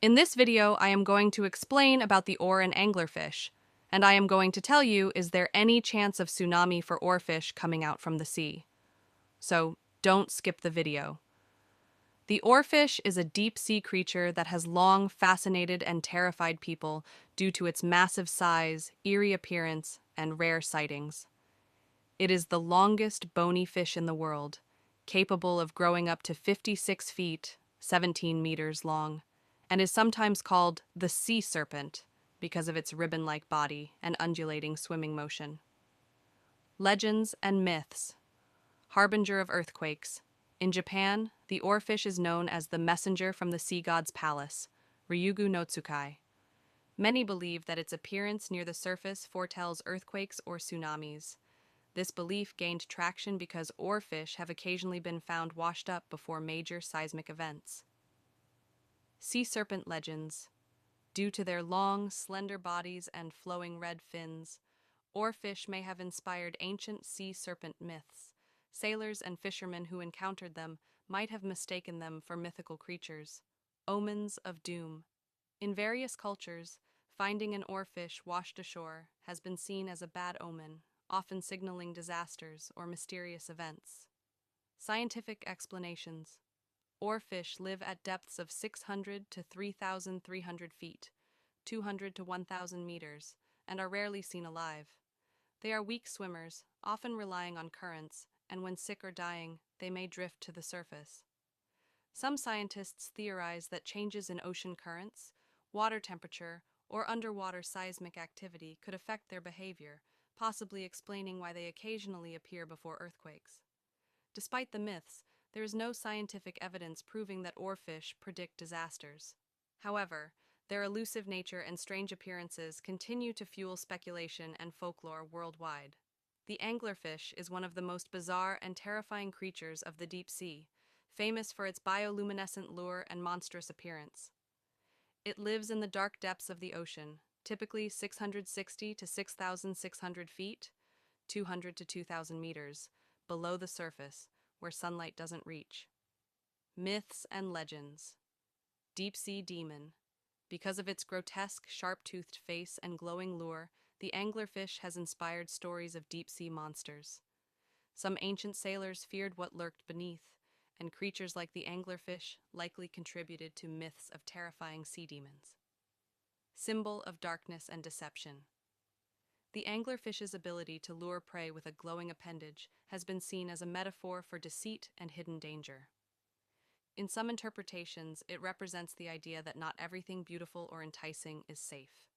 In this video, I am going to explain about the oar and anglerfish, and I am going to tell you, is there any chance of tsunami for oarfish coming out from the sea? So don't skip the video. The oarfish is a deep-sea creature that has long fascinated and terrified people due to its massive size, eerie appearance, and rare sightings. It is the longest bony fish in the world, capable of growing up to 56 feet, 17 meters long, and is sometimes called the sea serpent because of its ribbon-like body and undulating swimming motion. Legends and myths. Harbinger of earthquakes. In Japan, the oarfish is known as the messenger from the sea god's palace, Ryugu no Tsukai. Many believe that its appearance near the surface foretells earthquakes or tsunamis. This belief gained traction because oarfish have occasionally been found washed up before major seismic events. Sea serpent legends. Due to their long, slender bodies and flowing red fins, oarfish may have inspired ancient sea serpent myths. Sailors and fishermen who encountered them might have mistaken them for mythical creatures. Omens of doom. In various cultures, finding an oarfish washed ashore has been seen as a bad omen, often signaling disasters or mysterious events. Scientific explanations. Oarfish live at depths of 600 to 3,300 feet, 200 to 1,000 meters, and are rarely seen alive. They are weak swimmers, often relying on currents, and when sick or dying, they may drift to the surface. Some scientists theorize that changes in ocean currents, water temperature, or underwater seismic activity could affect their behavior, possibly explaining why they occasionally appear before earthquakes. Despite the myths, there is no scientific evidence proving that oarfish predict disasters. However, their elusive nature and strange appearances continue to fuel speculation and folklore worldwide. The anglerfish is one of the most bizarre and terrifying creatures of the deep sea, famous for its bioluminescent lure and monstrous appearance. It lives in the dark depths of the ocean, typically 660 to 6,600 feet, 200 to 2,000 meters, below the surface, where sunlight doesn't reach. Myths and legends. Deep sea demon. Because of its grotesque, sharp-toothed face and glowing lure, the anglerfish has inspired stories of deep-sea monsters. Some ancient sailors feared what lurked beneath, and creatures like the anglerfish likely contributed to myths of terrifying sea demons. Symbol of darkness and deception. The anglerfish's ability to lure prey with a glowing appendage has been seen as a metaphor for deceit and hidden danger. In some interpretations, it represents the idea that not everything beautiful or enticing is safe.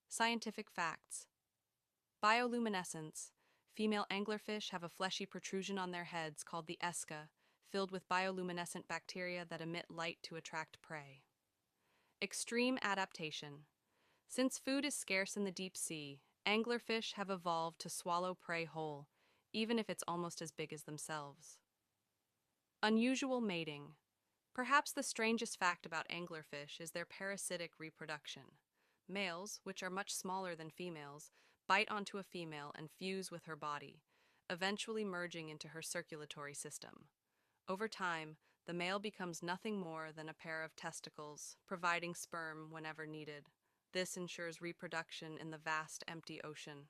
Scientific facts. Bioluminescence. Female anglerfish have a fleshy protrusion on their heads called the esca, filled with bioluminescent bacteria that emit light to attract prey. Extreme adaptation. Since food is scarce in the deep sea, anglerfish have evolved to swallow prey whole, even if it's almost as big as themselves. Unusual mating. Perhaps the strangest fact about anglerfish is their parasitic reproduction. Males, which are much smaller than females, bite onto a female and fuse with her body, eventually merging into her circulatory system. Over time, the male becomes nothing more than a pair of testicles, providing sperm whenever needed. This ensures reproduction in the vast, empty ocean.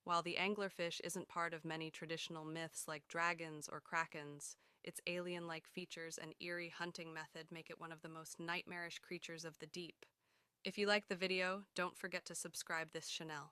While the anglerfish isn't part of many traditional myths like dragons or krakens, its alien-like features and eerie hunting method make it one of the most nightmarish creatures of the deep. If you like the video, don't forget to subscribe this channel.